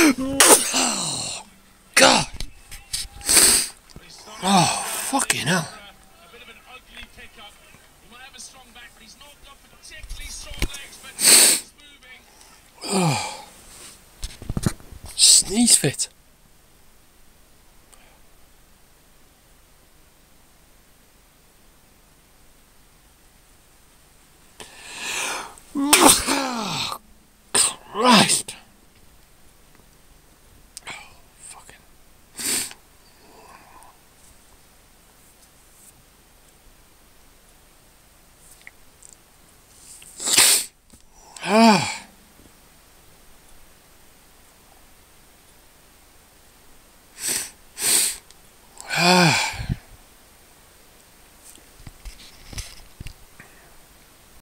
Oh, God. Oh, fucking hell. A bit of an ugly pickup. He might have a strong back, but he's not got particularly strong legs, but he's moving. Sneeze fit. Christ. Oh, fucking. Ah.